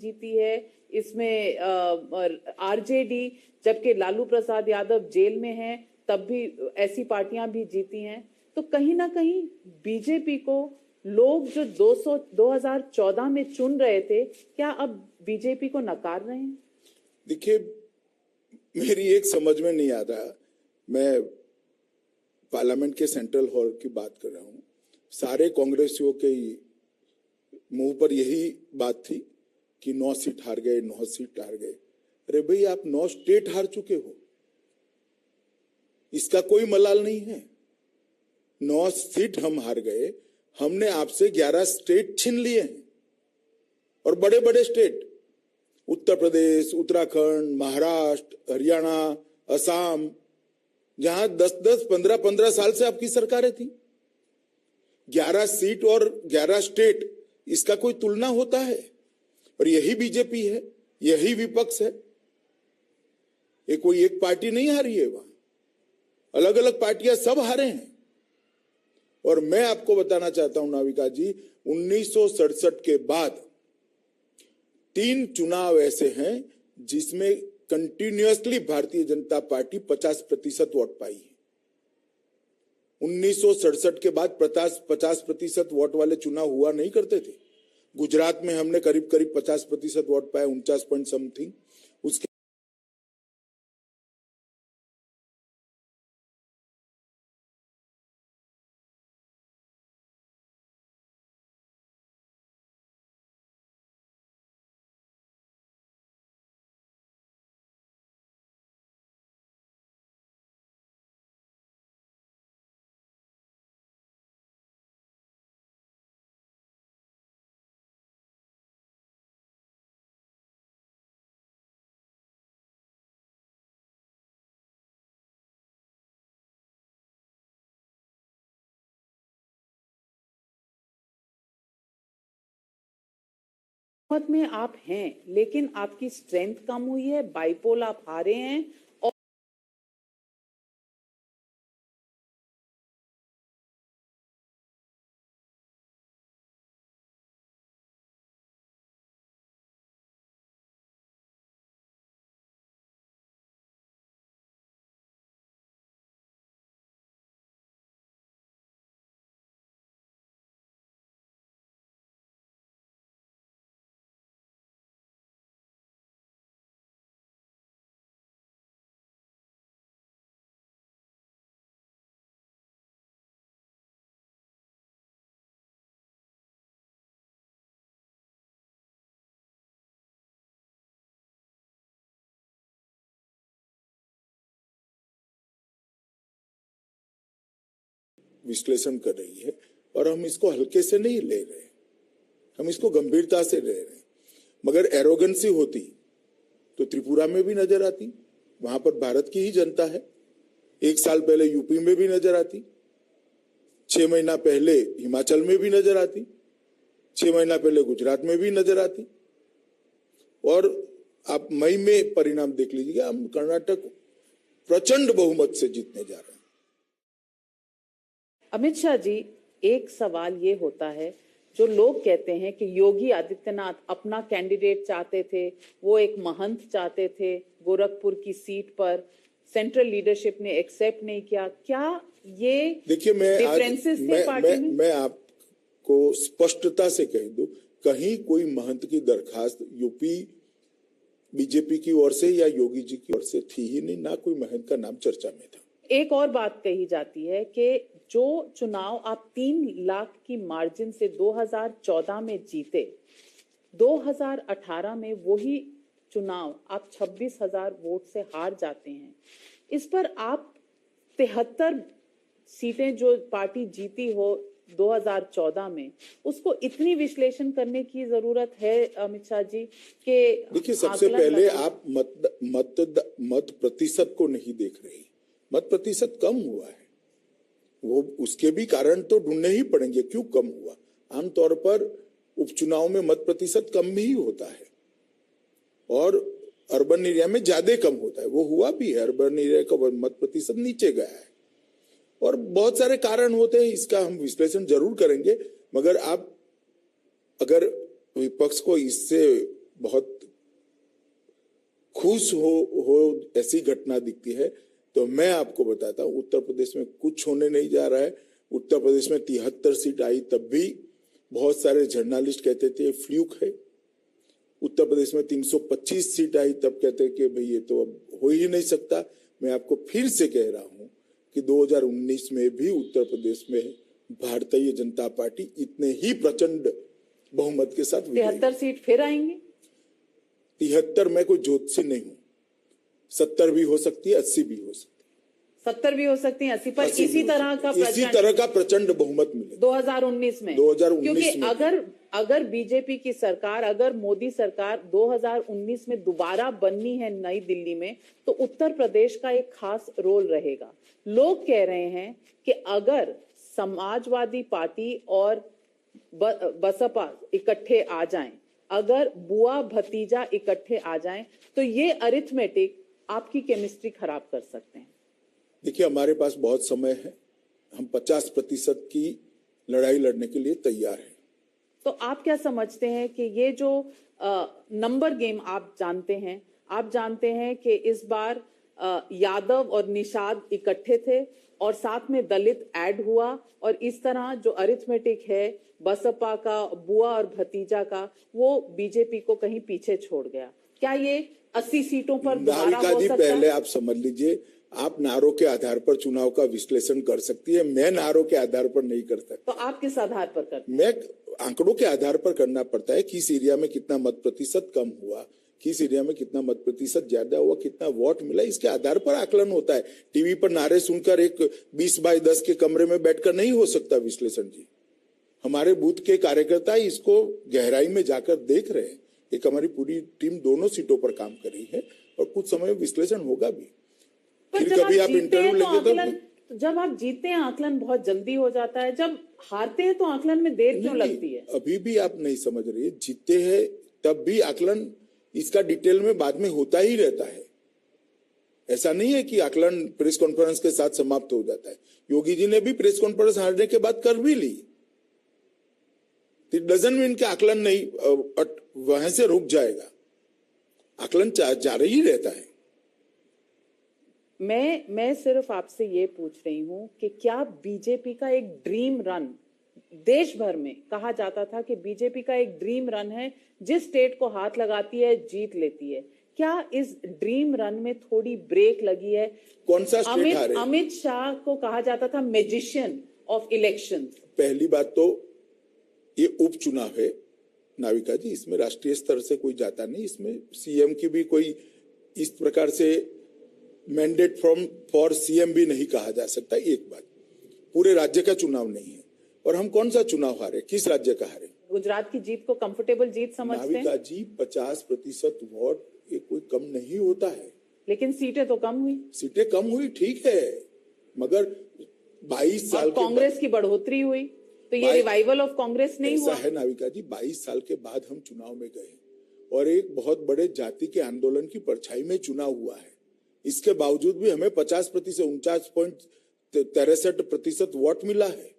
जीती है, इसमें आरजेडी, जबकि लालू प्रसाद यादव जेल में हैं, तब भी ऐसी पार्टियां भी जीती हैं। तो कहीं ना कहीं बीजेपी को लोग जो 2014 में चुन रहे थे, क्या अब बीजेपी को नकार रहे हैं? देखिए, मेरी एक समझ में नहीं आ रहा। मैं पार्लियामेंट के सेंट्रल हॉल की बात कर रहा हूँ। सारे कांग्रेसियों के मुंह पर यही बात थी कि 9 सीट हार गए, 9 सीट हार गए। अरे भाई, आप 9 स्टेट हार चुके हो, इसका कोई मलाल नहीं है। 9 सीट हम हार गए, हमने आपसे 11 स्टेट छीन लिए हैं, और बड़े बड़े स्टेट, उत्तर प्रदेश, उत्तराखंड, महाराष्ट्र, हरियाणा, असम, जहां 10-10, 15-15 साल से आपकी सरकारें थी। 11 सीट और 11 स्टेट, इसका कोई तुलना होता है? और यही बीजेपी है, यही विपक्ष है। ये कोई एक पार्टी नहीं हारी है, वहां अलग अलग पार्टियां सब हारे हैं। और मैं आपको बताना चाहता हूं नाविका जी, 1967 के बाद 3 चुनाव ऐसे हैं जिसमें continuously Bharatiya Janata party 50% vote पाई है। 1967 के बाद 50% वोट वाले चुनाव हुआ नहीं करते थे। गुजरात में हमने करीब करीब 50% वोट पाए, 49 पॉइंट समथिंग। उसके मत में आप हैं, लेकिन आपकी स्ट्रेंथ कम हुई है, बाइपोल आप हारे हैं। और विश्लेषण कर रही है, और हम इसको हल्के से नहीं ले रहे, हम इसको गंभीरता से ले रहे हैं। मगर एरोगेंसी होती तो त्रिपुरा में भी नजर आती, वहां पर भारत की ही जनता है। 1 साल पहले यूपी में भी नजर आती, 6 महीना पहले हिमाचल में भी नजर आती, 6 महीना पहले गुजरात में भी नजर आती। और आप मई में परिणाम देख लीजिएगा, हम कर्नाटक प्रचंड बहुमत से जीतने जा रहे हैं। अमित शाह जी, एक सवाल ये होता है, जो लोग कहते हैं कि योगी आदित्यनाथ अपना कैंडिडेट चाहते थे, वो एक महंत चाहते थे गोरखपुर की सीट पर, सेंट्रल लीडरशिप ने एक्सेप्ट नहीं किया। क्या ये देखिए, मैं आपको स्पष्टता से कह दूं, कहीं कोई महंत की दरखास्त यूपी बीजेपी की ओर से या योगी जी की ओर से थी ही नहीं, ना कोई महंत का नाम चर्चा में था। एक और बात कही जाती है कि जो चुनाव आप 3 लाख की मार्जिन से 2014 में जीते, 2018 में वही चुनाव आप 26,000 वोट से हार जाते हैं। इस पर आप 73 सीटें जो पार्टी जीती हो 2014 में, उसको इतनी विश्लेषण करने की जरूरत है अमित शाह जी के? देखिए, सबसे पहले आप मत प्रतिशत को नहीं देख रही। मत प्रतिशत कम हुआ है, वो उसके भी कारण तो ढूंढने ही पड़ेंगे, क्यों कम हुआ। आमतौर पर उपचुनाव में मत प्रतिशत कम भी होता है, और अर्बन एरिया में ज्यादा कम होता है। वो हुआ भी है, अर्बन एरिया का मत प्रतिशत नीचे गया है, और बहुत सारे कारण होते हैं। इसका हम विश्लेषण जरूर करेंगे, मगर आप अगर विपक्ष को इससे बहुत खुश हो ऐसी घटना दिखती है, तो मैं आपको बताता हूं उत्तर प्रदेश में कुछ होने नहीं जा रहा है। उत्तर प्रदेश में 73 सीट आई तब भी बहुत सारे जर्नलिस्ट कहते थे फ्लूक है। उत्तर प्रदेश में 325 सीट आई तब कहते कि भाई ये तो अब हो ही नहीं सकता। मैं आपको फिर से कह रहा हूं कि 2019 में भी उत्तर प्रदेश में भारतीय जनता पार्टी इतने ही प्रचंड बहुमत के साथ 73 सीट फिर आएंगी। 73 में कोई ज्योतिषी नहीं हूं, 70 भी हो सकती है, 80 भी हो सकती है, 70 भी हो सकती है, 80 पर 80 इसी तरह का प्रचंड बहुमत मिले 2019 में। 2019 क्योंकि में अगर बीजेपी की सरकार, अगर मोदी सरकार 2019 में दोबारा बननी है नई दिल्ली में, तो उत्तर प्रदेश का एक खास रोल रहेगा। लोग कह रहे हैं कि अगर समाजवादी पार्टी और बसपा इकट्ठे आ जाएं, अगर बुआ भतीजा इकट्ठे आ जाएं, तो ये अरिथमेटिक आपकी केमिस्ट्री खराब कर सकते हैं। देखिए, हमारे पास बहुत समय है, हम 50% की लड़ाई लड़ने के लिए तैयार हैं। तो आप क्या समझते हैं कि ये जो नंबर गेम आप जानते हैं कि इस बार यादव और निषाद इकट्ठे थे और साथ में दलित ऐड हुआ, और इस तरह जो अरिथमेटिक है बसपा का, बुआ और भतीजा का, वो बीजेपी को कहीं पीछे छोड़ गया। क्या ये 80 सीटों पर दोबारा हो सकता है? पहले आप समझ लीजिए, आप नारों के आधार पर चुनाव का विश्लेषण कर सकती है, मैं नारों के आधार पर नहीं कर सकता। तो आप किस आधार पर करते हैं? मैं आंकड़ों के आधार पर करना पड़ता है। किस एरिया में कितना मत प्रतिशत कम हुआ, किस एरिया में कितना मत प्रतिशत ज्यादा हुआ, कितना वोट मिला, इसके आधार पर आकलन होता है। टीवी पर नारे सुनकर एक 20x10 के कमरे में बैठकर नहीं हो सकता विश्लेषण जी। हमारे बूथ के कार्यकर्ता इसको गहराई में जाकर देख रहे हैं। एक हमारी पूरी टीम दोनों सीटों पर काम कर रही है और कुछ समय विश्लेषण होगा भी। फिर कभी आप इंटरव्यू लेंगे तो जब आप जीतते हैं आकलन बहुत जल्दी हो जाता है, जब हारते हैं तो आकलन में देर क्यों लगती है? अभी भी आप नहीं समझ रही। जीतते हैं तब भी आकलन इसका डिटेल में बाद में होता ही रहता है। ऐसा नहीं है कि आकलन प्रेस कॉन्फ्रेंस के साथ समाप्त हो जाता है। योगी जी ने भी प्रेस कॉन्फ्रेंस हारने के बाद कर भी ली। इट डजंट मीन कि आकलन नहीं वहां से रुक जाएगा, आकलन जारी ही रहता है। मैं सिर्फ आपसे ये पूछ रही हूं कि क्या बीजेपी का एक ड्रीम रन, देश भर में कहा जाता था कि बीजेपी का एक ड्रीम रन है, जिस स्टेट को हाथ लगाती है जीत लेती है, क्या इस ड्रीम रन में थोड़ी ब्रेक लगी है? कौन सा स्टेट हारे? अमित शाह को कहा जाता था मैजिशियन ऑफ इलेक्शन। पहली बात तो ये उपचुनाव है नाविका जी, इसमें राष्ट्रीय स्तर से कोई जाता नहीं। इसमें सीएम की भी कोई इस प्रकार से मैंडेट फॉर सीएम भी नहीं कहा जा सकता। एक बात, पूरे राज्य का चुनाव नहीं है। और हम कौन सा चुनाव हारे, किस राज्य का हारे? गुजरात की जीत को कंफर्टेबल जीत समझते हैं? नाविका जी, 50% वोट ये कोई कम नहीं होता है। लेकिन सीटें तो कम हुई। सीटें कम हुई ठीक है, मगर 22 साल कांग्रेस की बढ़ोतरी हुई, तो ये रिवाइवल ऑफ कांग्रेस नहीं हुआ? ऐसा है नाविका जी, 22 साल के बाद हम चुनाव में गए और एक बहुत बड़े जाति के आंदोलन की परछाई में चुनाव हुआ है। इसके बावजूद भी हमें 50%, 49.63% वोट मिला है।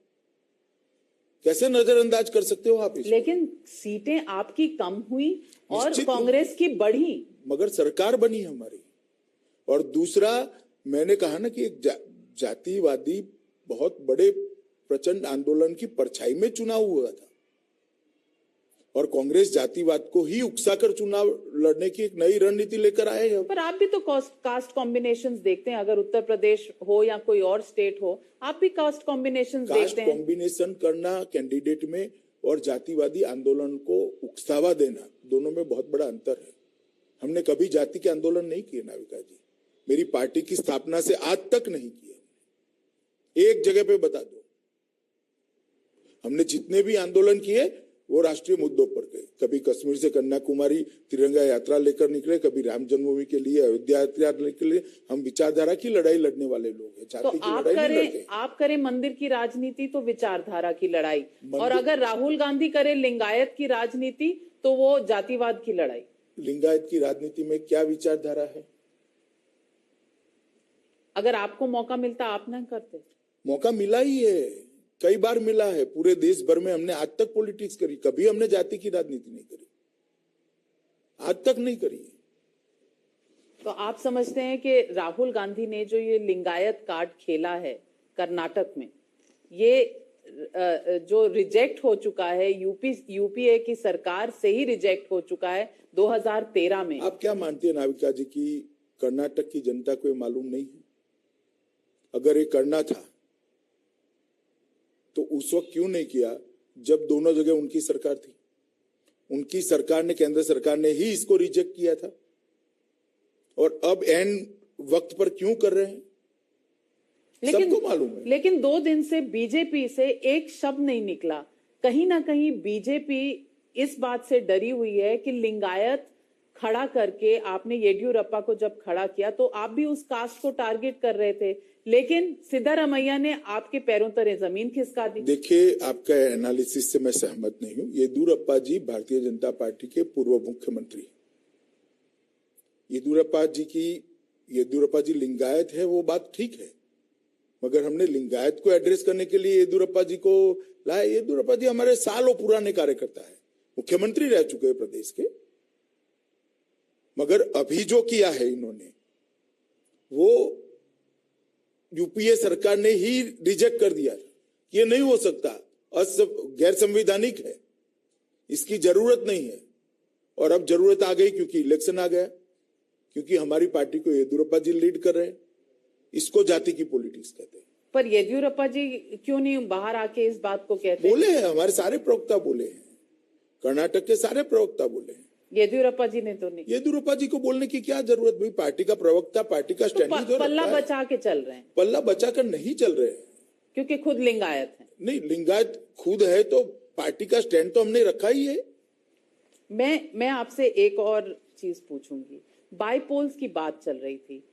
कैसे नजरअंदाज कर सकते हो आप इसको? लेकिन सीटें आपकी कम हुई और कांग्रेस की बढ़ी, मगर सरकार बनी हमारी। और दूसरा, मैंने कहा ना कि एक जातिवादी बहुत बड़े प्रचंड आंदोलन की परछाई में चुनाव हुआ था और कांग्रेस जातिवाद को ही उकसाकर चुनाव लड़ने की एक नई रणनीति लेकर आए हैं। पर आप भी तो कास्ट कॉम्बिनेशंस देखते हैं, अगर उत्तर प्रदेश हो या कोई और स्टेट हो, आप भी कास्ट कॉम्बिनेशंस देखते हैं। कास्ट कॉम्बिनेशन करना कैंडिडेट में और जातिवादी आंदोलन को उकसावा देना, दोनों में बहुत बड़ा अंतर है। हमने कभी जाति के आंदोलन नहीं किए नाविका जी, मेरी पार्टी की स्थापना से आज तक नहीं किए। एक जगह पे बता दो, हमने जितने भी आंदोलन किए वो राष्ट्रीय मुद्दों पर गए। कभी कश्मीर से कन्याकुमारी तिरंगा यात्रा लेकर निकले, कभी राम जन्मभूमि के लिए, अयोध्या यात्रा के लिए। हम विचारधारा की लड़ाई लड़ने वाले लोग हैं, जाति की लड़ाई नहीं लड़ते। आप करें मंदिर की राजनीति तो विचारधारा की लड़ाई, और अगर राहुल गांधी करे लिंगायत की राजनीति तो वो जातिवाद की लड़ाई। लिंगायत की राजनीति में क्या विचारधारा है? अगर आपको मौका मिलता आप ना करते? मौका मिला ही है, कई बार मिला है। पूरे देश भर में हमने आज तक पॉलिटिक्स करी, कभी हमने जाति की राजनीति नहीं करी। आज तक नहीं करी है। तो आप समझते हैं कि राहुल गांधी ने जो ये लिंगायत कार्ड खेला है कर्नाटक में, ये जो रिजेक्ट हो चुका है, यूपीए की सरकार से ही रिजेक्ट हो चुका है 2013 में। आप क्या मानती है नाविका जी की कर्नाटक की जनता को ये मालूम नहीं है? अगर ये करना था तो उस वक्त क्यों नहीं किया जब दोनों जगह उनकी सरकार थी? उनकी सरकार ने, केंद्र सरकार ने ही इसको रिजेक्ट किया था, और अब एंड वक्त पर क्यों कर रहे हैं? सबको मालूम है। लेकिन 2 दिन से बीजेपी से एक शब्द नहीं निकला। कहीं ना कहीं बीजेपी इस बात से डरी हुई है कि लिंगायत खड़ा करके, आपने येडियुरप्पा को जब खड़ा किया तो आप भी उस कास्ट को टारगेट कर रहे थे, लेकिन सिद्धारमैया ने आपके पैरों तले जमीन खिसका दी। देखिए, आपका एनालिसिस से मैं सहमत नहीं हूं। येदियुरप्पा जी भारतीय जनता पार्टी के पूर्व मुख्यमंत्री। येदियुरप्पा जी लिंगायत है, वो बात ठीक है, मगर हमने लिंगायत को एड्रेस करने के लिए येदियुरप्पा जी को लाया। येदियुरप्पा जी हमारे सालों पुराने कार्यकर्ता है, मुख्यमंत्री रह चुके हैं प्रदेश के, मगर अभी जो किया है इन्होंने वो यूपीए सरकार ने ही रिजेक्ट कर दिया। ये नहीं हो सकता, गैर संवैधानिक है, इसकी जरूरत नहीं है। और अब जरूरत आ गई क्योंकि इलेक्शन आ गया, क्योंकि हमारी पार्टी को येदियुरप्पा जी लीड कर रहे हैं। इसको जाति की पॉलिटिक्स कहते हैं। पर येदियुरप्पा जी क्यों नहीं बाहर आके इस बात को कहते? बोले हैं, हमारे सारे प्रवक्ता बोले हैं, कर्नाटक के सारे प्रवक्ता बोले हैं। येदियुरप्पा जी ने तो नहीं। येदियुरप्पा जी को बोलने की क्या जरूरत? भाई पार्टी का प्रवक्ता पार्टी का स्टैंड तो पल्ला बचा के चल रहे हैं। पल्ला बचाकर नहीं चल रहे हैं, क्योंकि खुद लिंगायत है। नहीं, लिंगायत खुद है तो पार्टी का स्टैंड तो हमने रखा ही है। मैं आपसे एक और चीज पूछूंगी। बाईपोल्स की बात चल रही थी,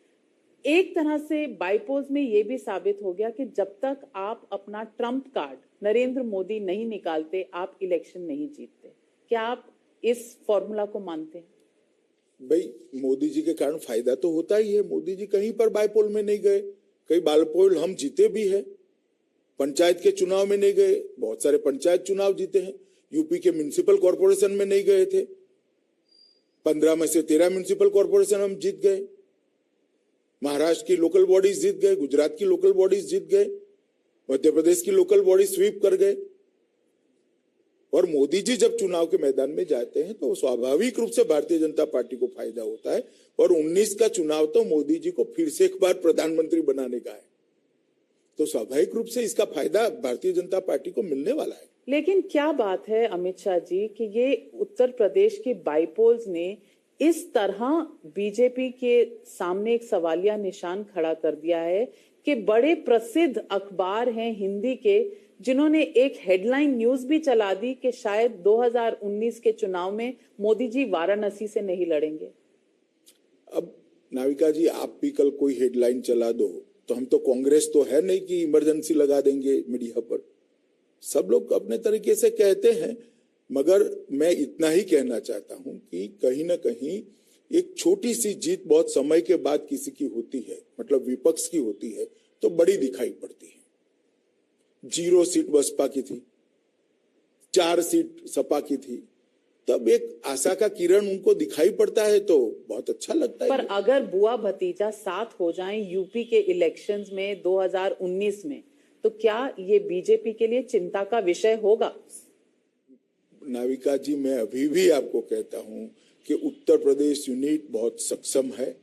एक तरह से बाईपोल्स में ये भी साबित हो गया कि जब तक आप अपना ट्रम्प कार्ड नरेंद्र मोदी नहीं निकालते, आप इलेक्शन नहीं जीतते। क्या आप इस फॉर्मूला को मानते हैं? भाई, मोदी जी के कारण फायदा तो होता ही है। मोदी जी कहीं पर बाईपोल में नहीं गए, कई बाईपोल हम जीते भी है। पंचायत के चुनाव में नहीं गए, बहुत सारे पंचायत चुनाव जीते हैं। यूपी के म्युनिसिपल कॉर्पोरेशन में नहीं गए थे, 15 में से 13 म्युनिसिपल कॉर्पोरेशन हम जीत गए। महाराष्ट्र की लोकल बॉडीज जीत गए, गुजरात की लोकल बॉडीज जीत गए, मध्य प्रदेश की लोकल बॉडी स्वीप कर गए। और मोदी जी जब चुनाव के मैदान में जाते हैं तो स्वाभाविक रूप से भारतीय जनता पार्टी को फायदा होता है। और 19 का चुनाव तो मोदी जी को फिर से एक बार प्रधानमंत्री बनाने का है, तो स्वाभाविक रूप से इसका फायदा भारतीय जनता पार्टी को मिलने वाला है। लेकिन क्या बात है अमित शाह जी कि ये उत्तर प्रदेश के बाईपोल्स ने इस तरह बीजेपी के सामने एक सवालिया निशान खड़ा कर दिया है कि बड़े प्रसिद्ध अखबार हैं हिंदी के, जिन्होंने एक हेडलाइन न्यूज भी चला दी कि शायद 2019 के चुनाव में मोदी जी वाराणसी से नहीं लड़ेंगे। अब नाविका जी, आप भी कल कोई हेडलाइन चला दो तो हम तो कांग्रेस तो है नहीं कि इमरजेंसी लगा देंगे मीडिया पर। सब लोग अपने तरीके से कहते हैं, मगर मैं इतना ही कहना चाहता हूं कि कहीं ना कहीं एक छोटी सी जीत बहुत समय के बाद किसी की होती है, मतलब विपक्ष की होती है, तो बड़ी दिखाई पड़ती है। 0 सीट बसपा की थी, 4 सीट सपा की थी, तब एक आशा का किरण उनको दिखाई पड़ता है तो बहुत अच्छा लगता है। पर अगर बुआ भतीजा साथ हो जाएं यूपी के इलेक्शंस में 2019 में, तो क्या ये बीजेपी के लिए चिंता का विषय होगा? नाविका जी, मैं अभी भी आपको कहता हूं कि उत्तर प्रदेश यूनिट बहुत सक्षम है।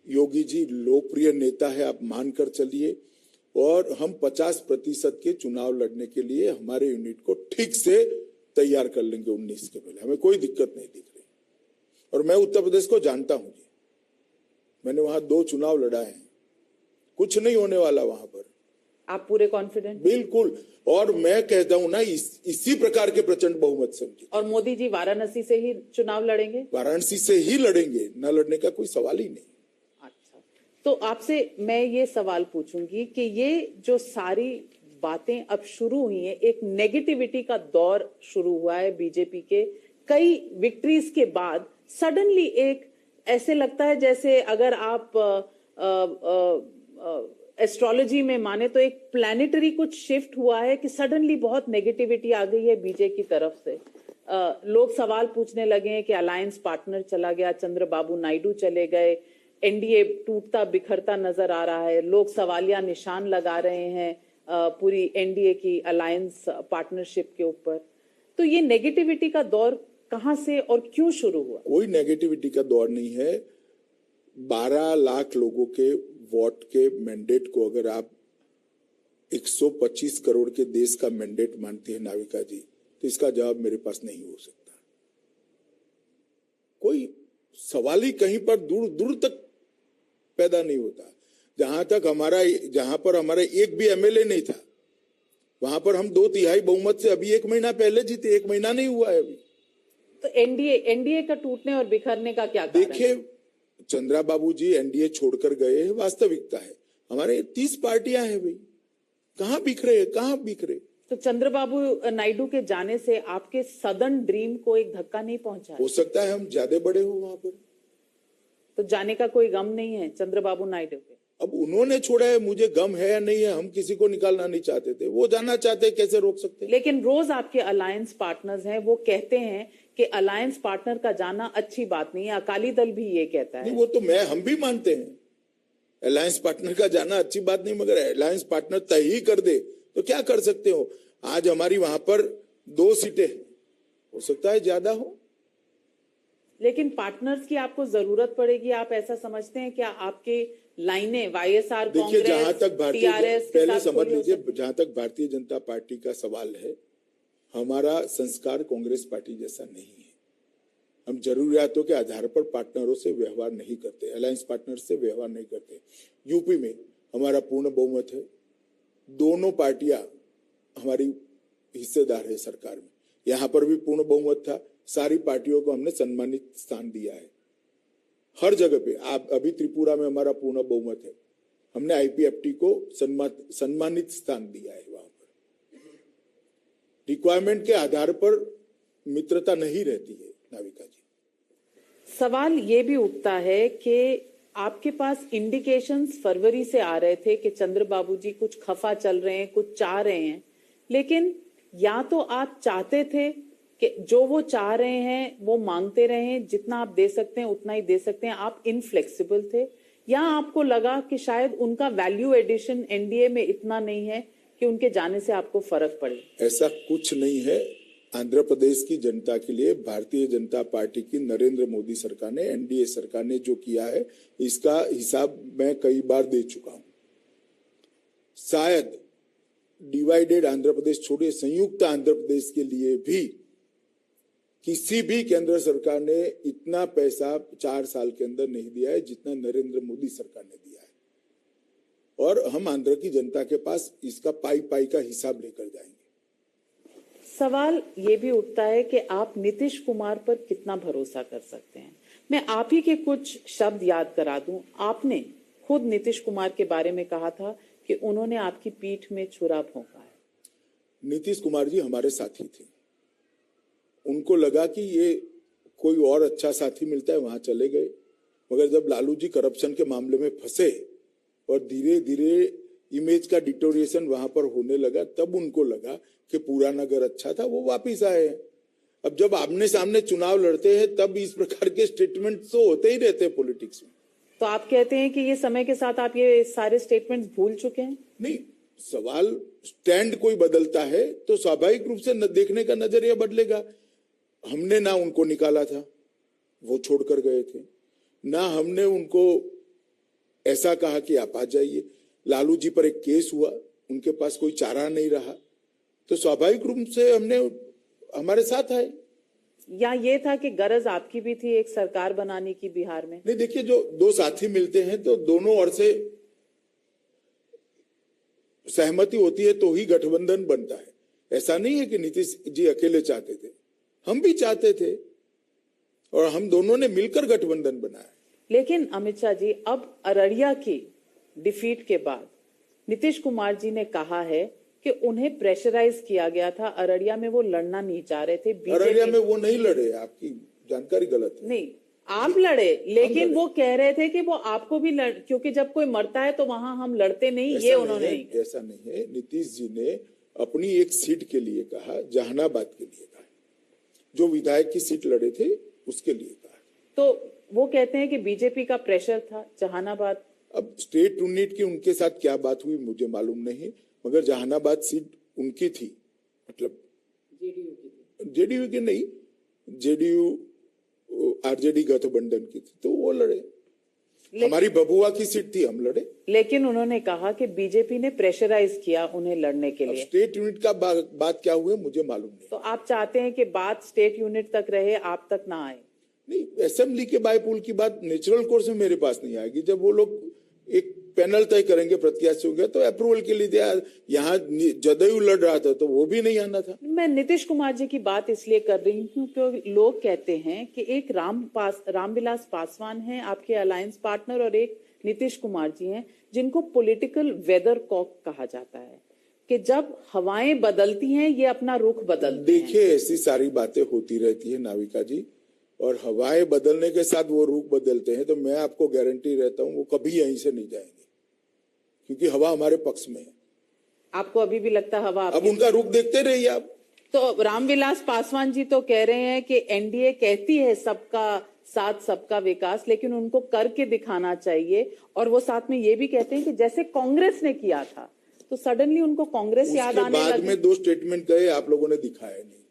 योगी जी लोकप्रिय नेता है, आप मानकर चलिए, और हम 50% के चुनाव लड़ने के लिए हमारे यूनिट को ठीक से तैयार कर लेंगे 19 के पहले। हमें कोई दिक्कत नहीं दिख रही। और मैं उत्तर प्रदेश को जानता हूं जी, मैंने वहां 2 चुनाव लड़ा है, कुछ नहीं होने वाला वहां पर। आप पूरे कॉन्फिडेंट? बिल्कुल। और मैं कहता हूं ना, इसी प्रकार के प्रचंड बहुमत से। और मोदी जी वाराणसी से ही चुनाव लड़ेंगे? वाराणसी से ही लड़ेंगे, न लड़ने का कोई सवाल ही नहीं। अच्छा, तो आपसे मैं ये सवाल पूछूंगी कि ये जो सारी बातें अब शुरू हुई हैं, एक नेगेटिविटी का दौर शुरू हुआ है बीजेपी के कई विक्ट्रीज के बाद, सडनली एक ऐसे लगता है जैसे अगर आप एस्ट्रोलॉजी में माने तो एक प्लैनेटरी कुछ शिफ्ट हुआ है कि सडनली बहुत नेगेटिविटी आ गई है बीजेपी की तरफ से। लोग सवाल पूछने लगे हैं कि अलायंस पार्टनर चला गया, चंद्रबाबू नायडू चले गए, एनडीए टूटता बिखरता नजर आ रहा है, लोग सवालिया निशान लगा रहे हैं पूरी एनडीए की अलायंस पार्टनरशिप के ऊपर। तो ये नेगेटिविटी का दौर कहां से और क्यों शुरू हुआ? कोई नेगेटिविटी का दौर नहीं है। 12 लाख लोगों के वोट के मैंडेट को अगर आप 125 करोड़ के देश का मैंडेट मानते हैं नाविका जी, तो इसका जवाब मेरे पास नहीं हो सकता। कोई सवाल ही कहीं पर दूर दूर तक पैदा नहीं होता। जहां पर हमारा एक भी एमएलए नहीं था, वहां पर हम 2/3 बहुमत से अभी 1 महीना पहले जीते। 1 महीना नहीं हुआ है अभी। तो एनडीए का टूटने और बिखरने का क्या कारण है? देखिए, चंद्रबाबू जी एनडीए छोड़कर गए हैं, वास्तविकता है। हमारे 30 पार्टियां हैं भाई, कहां बिखरे? तो चंद्रबाबू नायडू के जाने से आपके सदर्न ड्रीम को एक धक्का नहीं पहुंचा? हो सकता है हम ज्यादा बड़े हो वहां पर। तो जाने का कोई गम नहीं है चंद्रबाबू नायडू के? अब उन्होंने छोड़ा है, मुझे गम है या नहीं है, हम किसी को निकालना नहीं चाहते थे, वो जाना चाहते, कैसे रोक सकते? लेकिन रोज आपके अलायंस पार्टनर्स हैं, वो कहते हैं कि अलायंस पार्टनर का जाना अच्छी बात नहीं है। अकाली दल भी ये कहता है। नहीं, वो तो हम भी मानते हैं अलायंस पार्टनर का जाना अच्छी बात नहीं, मगर अलायंस पार्टनर तय ही कर दे तो क्या कर सकते हो? आज हमारी वहां पर 2 सीटें, हो सकता है ज्यादा हो। लेकिन पार्टनर्स की आपको जरूरत पड़ेगी, आप ऐसा समझते हैं? क्या आपके लाइनें वाईएसआर, देखिए, जहां तक टीआरएस पहले समझ लीजिए, जहां तक भारतीय जनता पार्टी का सवाल है, हमारा संस्कार कांग्रेस पार्टी जैसा नहीं है। हम जरूरियातों के आधार पर पार्टनरों से व्यवहार नहीं करते, अलायंस पार्टनर से व्यवहार नहीं करते। यूपी में हमारा पूर्ण बहुमत है, दोनों पार्टियां हमारी हिस्सेदार है सरकार में। यहां पर भी पूर्ण बहुमत था, सारी पार्टियों को हमने सम्मानित स्थान दिया है हर जगह पे। आप अभी त्रिपुरा में हमारा पूर्ण बहुमत है, हमने आईपीएफटी को सम्मानित स्थान दिया है। वहां पर रिक्वायरमेंट के आधार पर मित्रता नहीं रहती है नाविका जी। सवाल ये भी उठता है कि आपके पास इंडिकेशंस फरवरी से आ रहे थे कि चंद्रबाबू जी कुछ खफा चल रहे हैं, कुछ चाह रहे हैं, लेकिन या तो आप चाहते थे कि जो वो चाह रहे हैं वो मांगते रहे, जितना आप दे सकते हैं उतना ही दे सकते हैं, आप इनफ्लेक्सिबल थे, या आपको लगा कि शायद उनका वैल्यू एडिशन एनडीए में इतना नहीं है कि उनके जाने से आपको फर्क पड़े? ऐसा कुछ नहीं है। आंध्र प्रदेश की जनता के लिए भारतीय जनता पार्टी की नरेंद्र मोदी सरकार ने, एनडीए सरकार ने जो किया है, इसका हिसाब मैं कई बार दे चुका हूं। शायद डिवाइडेड आंध्र प्रदेश छोड़िए, संयुक्त आंध्र प्रदेश के लिए भी किसी भी केंद्र सरकार ने इतना पैसा 4 साल के अंदर नहीं दिया है जितना नरेंद्र मोदी सरकार ने दिया है। और हम आंध्र की जनता के पास इसका पाई का हिसाब लेकर जाएंगे। सवाल ये भी उठता है कि आप नीतीश कुमार पर कितना भरोसा कर सकते हैं? मैं आप ही के कुछ शब्द याद करा दूं। आपने खुद नीतीश कुमार के बारे में कहा था कि उन्होंने आपकी पीठ में छुरा भोंका है। नीतीश कुमार जी हमारे साथी थे, उनको लगा कि ये कोई और अच्छा साथी मिलता है, वहां चले गए। मगर जब लालू जी करप्शन के मामले में फंसे और धीरे धीरे इमेज का डिटोरिएशन वहां पर होने लगा, तब उनको लगा कि पूरा नगर अच्छा था, वो वापिस आए। अब जब आमने सामने चुनाव लड़ते हैं तब इस प्रकार के स्टेटमेंट तो होते ही रहते हैं पॉलिटिक्स में। तो आप कहते हैं कि ये समय के साथ आप ये सारे स्टेटमेंट्स भूल चुके हैं? नहीं, सवाल स्टैंड कोई बदलता है तो स्वाभाविक रूप से देखने का नजरिया बदलेगा। हमने ना उनको निकाला था, वो छोड़कर गए थे, ना हमने उनको ऐसा कहा कि आप आ जाइए। लालू जी पर एक केस हुआ, उनके पास कोई चारा नहीं रहा, तो स्वाभाविक रूप से हमने हमारे साथ आए। या ये था कि गरज आपकी भी थी एक सरकार बनाने की बिहार में? नहीं, देखिए, जो 2 साथी मिलते हैं तो दोनों ओर से सहमति होती है तो ही गठबंधन बनता है। ऐसा नहीं है कि नीतीश जी अकेले चाहते थे, हम भी चाहते थे और हम दोनों ने मिलकर गठबंधन बनाया। लेकिन अमित शाह जी, अब अररिया की डिफीट के बाद नीतीश कुमार जी ने कहा है कि उन्हें प्रेशराइज किया गया था, अररिया में वो लड़ना नहीं चाह रहे थे। अररिया में वो नहीं लड़े, आपकी जानकारी गलत है। नहीं, आप लड़े, लेकिन वो कह रहे थे कि वो आपको भी क्योंकि जब कोई मरता है तो वहां हम लड़ते नहीं, ये उन्होंने नहीं कहा। ऐसा नहीं है। नीतीश जी ने अपनी एक सीट के लिए कहा, जहानाबाद के लिए कहा। जो विधायक की सीट लड़े थे उसके लिए कहा। तो वो कहते हैं कि बीजेपी का प्रेशर था जहानाबाद। अब स्टेट यूनिट की उनके साथ क्या बात हुई मुझे मालूम नहीं, मगर जहानाबाद सीट उनकी थी, मतलब जेडीयू की नहीं, जेडीयू आरजेडी गठबंधन की थी, तो वो लड़े। हमारी बबुआ की सीट थी, हम लड़े। लेकिन उन्होंने कहा कि बीजेपी ने प्रेशराइज किया उन्हें लड़ने के लिए। स्टेट यूनिट का बात क्या हुए मुझे मालूम नहीं। तो आप चाहते हैं कि बात स्टेट यूनिट तक रहे, आप तक ना आए? नहीं, असेंबली के बायपुल की बात नेचुरल कोर्स में मेरे पास नहीं आएगी। जब वो लोग एक पैनल तय करेंगे प्रत्याशियों का, तो अप्रूवल के लिए दिया। यहाँ जदयू लड़ रहा था तो वो भी नहीं आना था। मैं नीतीश कुमार जी की बात इसलिए कर रही हूँ क्योंकि लोग कहते हैं कि एक रामविलास पासवान है आपके अलायंस पार्टनर, और एक नीतीश कुमार जी हैं जिनको पॉलिटिकल वेदर कॉक कहा जाता है, कि जब हवाएं बदलती हैं ये अपना रुख बदलते हैं। देखिए, ऐसी सारी बातें होती रहती है नाविका जी, और हवाएं बदलने के साथ वो रुख बदलते हैं, तो मैं आपको गारंटी रहता हूँ वो कभी यहीं से नहीं जाएंगे, क्योंकि हवा हमारे पक्ष में है। आपको अभी भी लगता है हवा? अब उनका रुख देखते रहिए आप। तो रामविलास पासवान जी तो कह रहे हैं कि एनडीए कहती है सबका साथ सबका विकास, लेकिन उनको करके दिखाना चाहिए। और वो साथ में ये भी कहते हैं कि जैसे कांग्रेस ने किया था, तो सडनली उनको कांग्रेस याद आने लगी। बाद में 2 स्टेटमेंट गए, आप लोगों ने दिखाया नहीं।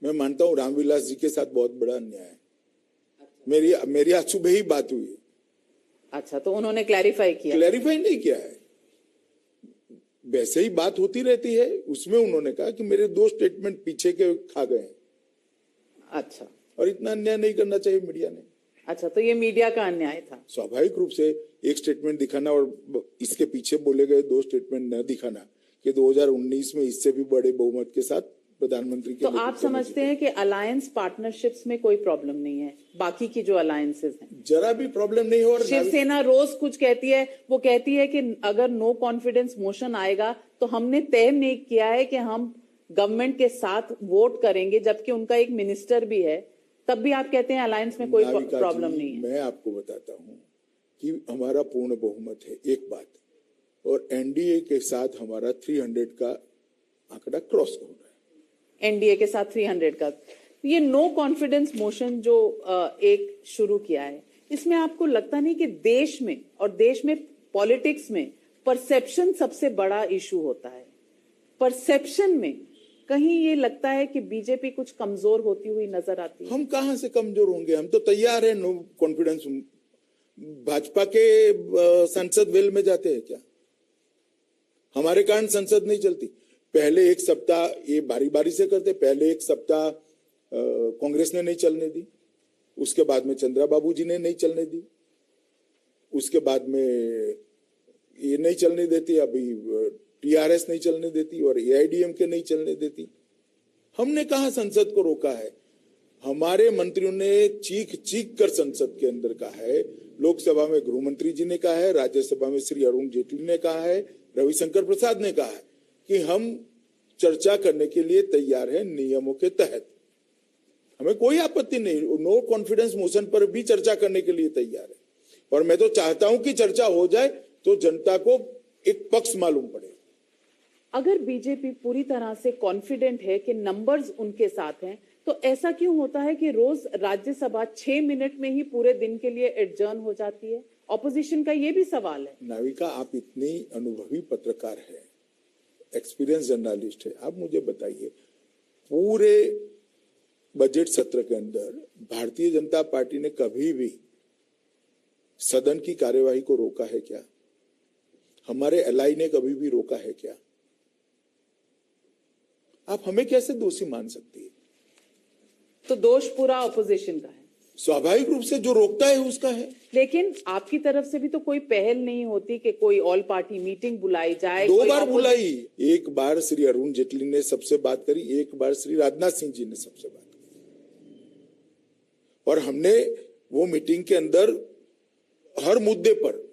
मैं मानता हूँ रामविलास जी के साथ बहुत बड़ा अन्याय है। मेरी आज सुबह ही बात हुई। अच्छा, तो उन्होंने क्लैरिफाई किया? क्लैरिफाई नहीं किया है, वैसे ही बात होती रहती है। उसमें उन्होंने कहा कि मेरे 2 स्टेटमेंट पीछे के खा गए। अच्छा, और इतना अन्याय नहीं करना चाहिए मीडिया ने। अच्छा, तो ये मीडिया का अन्याय था? स्वाभाविक रूप से एक स्टेटमेंट दिखाना और इसके पीछे बोले गए 2 स्टेटमेंट न दिखाना, कि 2019 में इससे भी बड़े बहुमत के साथ प्रधानमंत्री के। तो आप समझते हैं कि अलायंस पार्टनरशिप्स में कोई प्रॉब्लम नहीं है? बाकी की जो अलायंसेस हैं जरा भी प्रॉब्लम नहीं हो। और शिवसेना रोज कुछ कहती है, वो कहती है कि अगर नो कॉन्फिडेंस मोशन आएगा तो हमने तय नहीं किया है कि हम गवर्नमेंट के साथ वोट करेंगे, जबकि उनका एक मिनिस्टर भी है, तब भी आप कहते हैं अलायंस में कोई प्रॉब्लम नहीं है। मैं आपको बताता हूँ कि हमारा पूर्ण बहुमत है, एक बात, और एनडीए के साथ हमारा 300 का आंकड़ा क्रॉस हो रहा है। एनडीए के साथ 300 का ये नो कॉन्फिडेंस मोशन जो एक शुरू किया है, इसमें आपको लगता नहीं कि देश में पॉलिटिक्स में परसेप्शन सबसे बड़ा इशू होता है? परसेप्शन में कहीं ये लगता है कि बीजेपी कुछ कमजोर होती हुई नजर आती है? हम कहां से कमजोर होंगे, हम तो तैयार है नो कॉन्फिडेंस। भाजपा के संसद वेल में जाते हैं क्या? हमारे कारण संसद नहीं चलती। पहले एक सप्ताह ये बारी बारी से करते, पहले एक सप्ताह कांग्रेस ने नहीं चलने दी, उसके बाद में चंद्रा बाबू जी ने नहीं चलने दी, उसके बाद में ये नहीं चलने देती, अभी टीआरएस नहीं चलने देती, और एआईडीएमके नहीं चलने देती। हमने कहा संसद को रोका है? हमारे मंत्रियों ने चीख चीख कर संसद के अंदर कहा है, लोकसभा में गृह मंत्री जी ने कहा है, राज्यसभा में श्री अरुण जेटली ने कहा है, रविशंकर प्रसाद ने कहा है कि हम चर्चा करने के लिए तैयार हैं नियमों के तहत। हमें कोई आपत्ति नहीं, नो कॉन्फिडेंस मोशन पर भी चर्चा करने के लिए तैयार है। और मैं तो चाहता हूं कि चर्चा हो जाए तो जनता को एक पक्ष मालूम पड़े। अगर बीजेपी पूरी तरह से कॉन्फिडेंट है कि नंबर्स उनके साथ हैं, तो ऐसा क्यों होता है कि रोज राज्यसभा 6 मिनट में ही पूरे दिन के लिए एडजर्न हो जाती है? ऑपोजिशन का ये भी सवाल है। नाविका, आप इतनी अनुभवी पत्रकार है, एक्सपीरियंस जर्नलिस्ट है, आप मुझे बताइए, पूरे बजट सत्र के अंदर भारतीय जनता पार्टी ने कभी भी सदन की कार्यवाही को रोका है क्या? हमारे एलआई ने कभी भी रोका है क्या? आप हमें कैसे दोषी मान सकती है? तो दोष पूरा ऑपोजिशन का है। स्वाभाविक रूप से जो रोकता है उसका है। लेकिन आपकी तरफ से भी तो कोई पहल नहीं होती कि कोई ऑल पार्टी मीटिंग बुलाई जाए? 2 बार बुलाई, एक बार श्री अरुण जेटली ने सबसे बात करी, एक बार श्री राजनाथ सिंह जी ने सबसे बात करी, और हमने वो मीटिंग के अंदर हर मुद्दे पर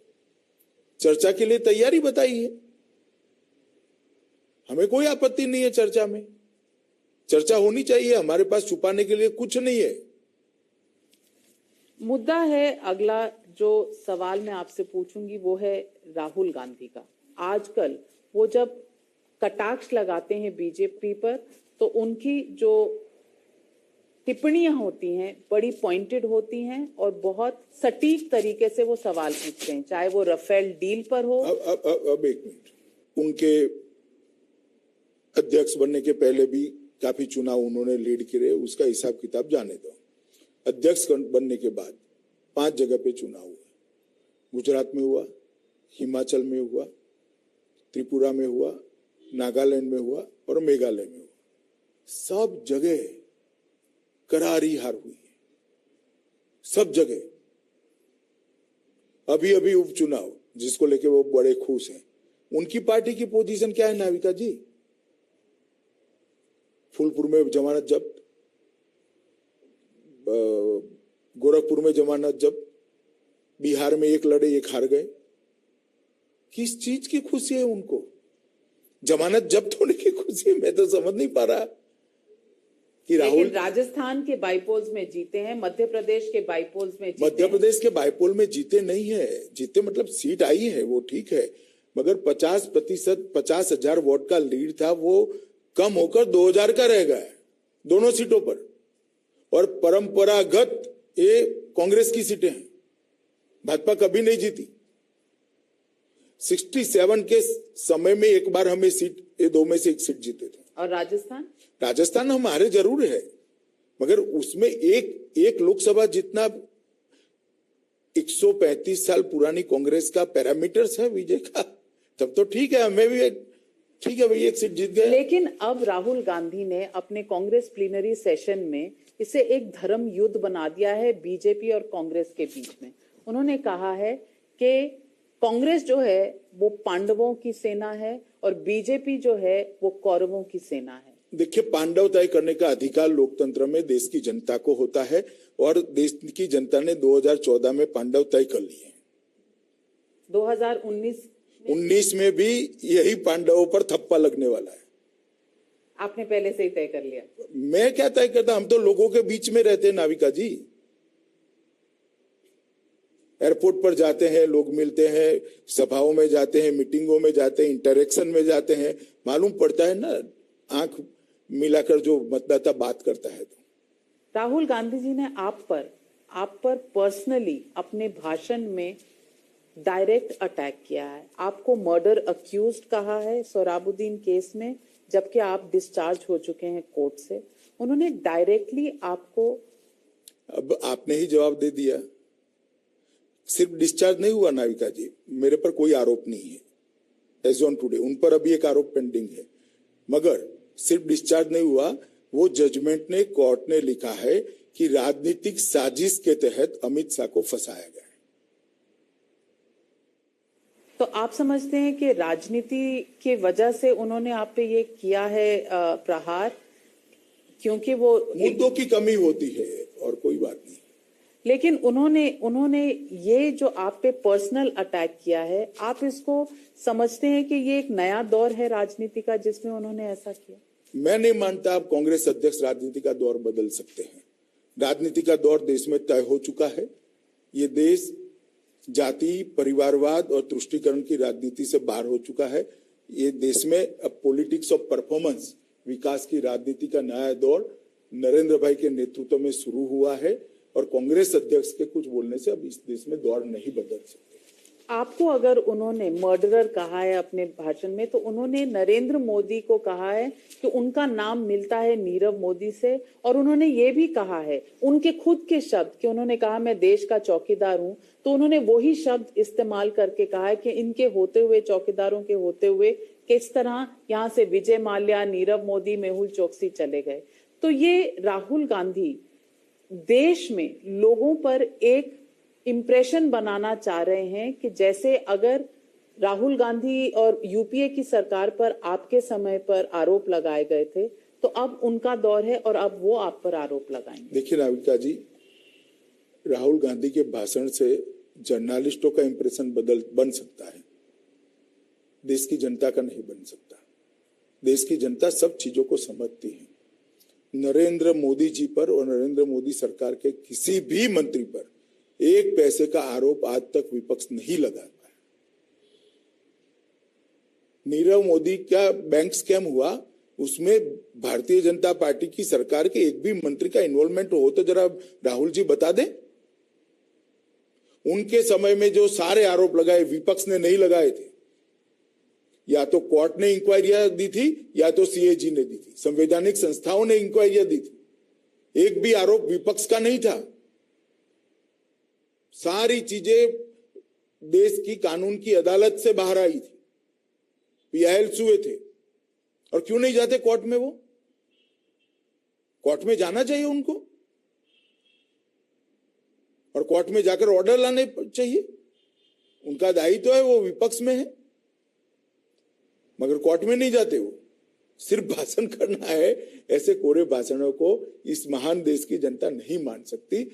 चर्चा के लिए तैयारी बताई है। हमें कोई आपत्ति नहीं है चर्चा में, चर्चा होनी चाहिए, हमारे पास छुपाने के लिए कुछ नहीं है। मुद्दा है अगला जो सवाल मैं आपसे पूछूंगी वो है राहुल गांधी का। आजकल वो जब कटाक्ष लगाते हैं बीजेपी पर, तो उनकी जो टिप्पणियां होती हैं बड़ी पॉइंटेड होती हैं और बहुत सटीक तरीके से वो सवाल पूछते हैं, चाहे वो राफेल डील पर हो। अब एक मिनट, उनके अध्यक्ष बनने के पहले भी काफी चुनाव उन्होंने लीड किए, उसका हिसाब किताब जाने दो। अध्यक्ष बनने के बाद 5 जगह पे चुनाव हुए, गुजरात में हुआ, हिमाचल में हुआ, त्रिपुरा में हुआ, नागालैंड में हुआ और मेघालय में हुआ। सब जगह करारी हार हुई है, सब जगह। अभी अभी उपचुनाव जिसको लेके वो बड़े खुश हैं, उनकी पार्टी की पोजीशन क्या है नाविका जी? फूलपुर में जमानत जब्त, गोरखपुर में जमानत जब्त, बिहार में एक लड़े एक हार गए। किस चीज की खुशी है उनको? जमानत जब्त होने की खुशी? मैं तो समझ नहीं पा रहा कि राहुल राजस्थान के बाईपोल्स में जीते हैं, मध्य प्रदेश के बाईपोल्स में जीते मध्य प्रदेश के बाईपोल में जीते नहीं है, जीते मतलब सीट आई है वो ठीक है, मगर 50%, 50,000 वोट का लीड था, वो कम होकर 2,000 का रह गया दोनों सीटों पर। और परंपरागत ये कांग्रेस की सीटें हैं, भाजपा कभी नहीं जीती। 67 के समय में एक बार हमें सीट, ये 2 में से एक सीट जीते थे। और राजस्थान हमारे जरूर है, मगर उसमें एक लोकसभा जितना 135 साल पुरानी कांग्रेस का पैरामीटर्स है विजय का, तब तो ठीक है, हमें भी ठीक है भाई, एक सीट जीत गए। लेकिन अब राहुल गांधी ने अपने कांग्रेस प्लीनरी सेशन में इसे एक धर्म युद्ध बना दिया है बीजेपी और कांग्रेस के बीच में। उन्होंने कहा है कि कांग्रेस जो है वो पांडवों की सेना है और बीजेपी जो है वो कौरवों की सेना है। देखिए, पांडव तय करने का अधिकार लोकतंत्र में देश की जनता को होता है और देश की जनता ने 2014 में पांडव तय कर लिए। 2019 में भी यही पांडवों पर थप्पा लगने वाला है। आपने पहले से ही तय कर लिया? मैं क्या तय करता, हम तो लोगों के बीच में रहते हैं नाविका जी। एयरपोर्ट पर जाते हैं, लोग मिलते हैं, सभाओं में जाते हैं, मीटिंगों में जाते हैं, इंटरेक्शन में जाते हैं, मालूम पड़ता है ना, आंख मिलाकर जो मतदाता बात करता है। तो राहुल गांधी जी ने आप पर पर्सनली अपने भाषण में डायरेक्ट अटैक किया है, आपको मर्डर अक्यूज्ड कहा है सोहराबुद्दीन केस में, जबकि आप डिस्चार्ज हो चुके हैं कोर्ट से। उन्होंने डायरेक्टली आपको, अब आपने ही जवाब दे दिया। सिर्फ डिस्चार्ज नहीं हुआ नाविका जी, मेरे पर कोई आरोप नहीं है एज ऑन टुडे, उन पर अभी एक आरोप पेंडिंग है, मगर सिर्फ डिस्चार्ज नहीं हुआ, वो जजमेंट ने, कोर्ट ने लिखा है कि राजनीतिक साजिश के तहत अमित शाह को फंसाया गया है। तो आप समझते हैं कि राजनीति की वजह से उन्होंने आप पे ये किया है प्रहार, क्योंकि वो मुद्दों की कमी होती है और कोई बात नहीं। लेकिन उन्होंने ये जो आप पे पर्सनल अटैक किया है, आप इसको समझते हैं कि ये एक नया दौर है राजनीति का जिसमें उन्होंने ऐसा किया? मैं नहीं मानता आप कांग्रेस अध्यक्ष राजनीति का दौर बदल सकते हैं। राजनीति का दौर देश में तय हो चुका है। ये देश जाति, परिवारवाद और तुष्टीकरण की राजनीति से बाहर हो चुका है। ये देश में अब पॉलिटिक्स ऑफ परफॉर्मेंस, विकास की राजनीति का नया दौर नरेंद्र भाई के नेतृत्व में शुरू हुआ है और कांग्रेस अध्यक्ष के कुछ बोलने से अब इस देश में दौर नहीं बदल सकते। आपको अगर उन्होंने मर्डरर कहा है अपने भाषण में, तो उन्होंने नरेंद्र मोदी को कहा है कि उनका नाम मिलता है नीरव मोदी से, और उन्होंने ये भी कहा है, उनके खुद के शब्द, कि उन्होंने कहा मैं देश का चौकीदार हूं, तो उन्होंने वही शब्द इस्तेमाल करके कहा है कि इनके होते हुए, चौकीदारों के होते हुए किस तरह यहाँ से विजय माल्या, नीरव मोदी, मेहुल चोकसी चले गए। तो ये राहुल गांधी देश में लोगों पर एक इंप्रेशन बनाना चाह रहे हैं कि जैसे अगर राहुल गांधी और यूपीए की सरकार पर आपके समय पर आरोप लगाए गए थे, तो अब उनका दौर है और अब वो आप पर आरोप लगाएंगे। देखिए नाविका जी, राहुल गांधी के भाषण से जर्नलिस्टों का इंप्रेशन बन सकता है, देश की जनता का नहीं बन सकता। देश की जनता सब चीजों को समझती है। नरेंद्र मोदी जी पर और नरेंद्र मोदी सरकार के किसी भी मंत्री पर एक पैसे का आरोप आज तक विपक्ष नहीं लगा पाया। नीरव मोदी का बैंक स्कैम हुआ, उसमें भारतीय जनता पार्टी की सरकार के एक भी मंत्री का इन्वॉल्वमेंट हो तो जरा राहुल जी बता दें। उनके समय में जो सारे आरोप लगाए विपक्ष ने नहीं लगाए थे, या तो कोर्ट ने इंक्वायरियां दी थी या तो सीएजी ने दी थी, संवैधानिक संस्थाओं ने इंक्वायरियां दी थी, एक भी आरोप विपक्ष का नहीं था। सारी चीजें देश की कानून की अदालत से बाहर आई थी, पीआईएल्स हुए थे। और क्यों नहीं जाते कोर्ट में? वो कोर्ट में जाना चाहिए उनको, और कोर्ट में जाकर ऑर्डर लाने चाहिए, उनका दायित्व है, वो विपक्ष में है। मगर कोर्ट में नहीं जाते, वो सिर्फ भाषण करना है। ऐसे कोरे भाषणों को इस महान देश की जनता नहीं मान सकती।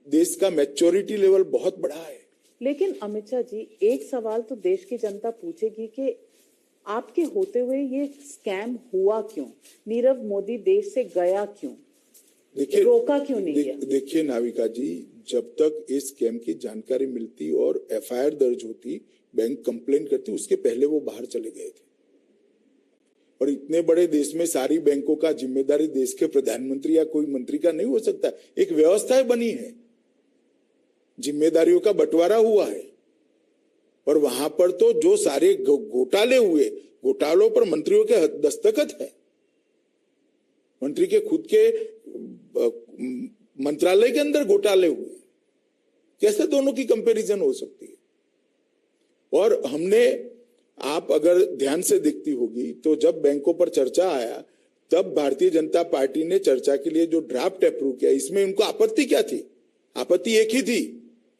देश का मैच्योरिटी लेवल बहुत बड़ा है। लेकिन अमित शाह जी, एक सवाल तो देश की जनता पूछेगी कि आपके होते हुए ये स्कैम हुआ क्यों? नीरव मोदी देश से गया क्यों? देखिए, रोका क्यों नहीं गया? देखिए नाविका जी, जब तक इस स्कैम की जानकारी मिलती और एफआईआर दर्ज होती, बैंक कंप्लेन करती, उसके पहले वो बाहर चले गए थे। और इतने बड़े देश में सारी बैंकों का जिम्मेदारी देश के प्रधानमंत्री या कोई मंत्री का नहीं हो सकता। एक व्यवस्था बनी है, जिम्मेदारियों का बंटवारा हुआ है, और वहां पर तो जो सारे घोटाले हुए, घोटालों पर मंत्रियों के दस्तखत है, मंत्री के खुद के मंत्रालय के अंदर घोटाले हुए। कैसे दोनों की कंपैरिजन हो सकती है? और हमने, आप अगर ध्यान से देखती होगी तो जब बैंकों पर चर्चा आया, तब भारतीय जनता पार्टी ने चर्चा के लिए जो ड्राफ्ट अप्रूव किया, इसमें उनको आपत्ति क्या थी? आपत्ति एक ही थी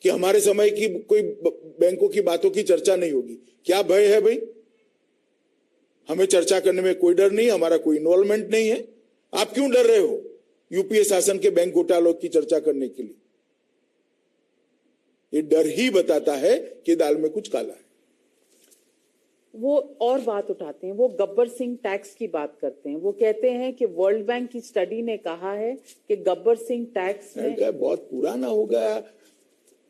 कि हमारे समय की कोई बैंकों की बातों की चर्चा नहीं होगी। क्या भय है भाई? हमें चर्चा करने में कोई डर नहीं, हमारा कोई इन्वॉल्वमेंट नहीं है। आप क्यों डर रहे हो यूपीए शासन के बैंक घोटालों की चर्चा करने के लिए? ये डर ही बताता है कि दाल में कुछ काला है। वो और बात उठाते हैं, वो गब्बर सिंह टैक्स की बात करते हैं। वो कहते हैं कि वर्ल्ड बैंक की स्टडी ने कहा है कि गब्बर सिंह टैक्स में बहुत पुराना हो गया।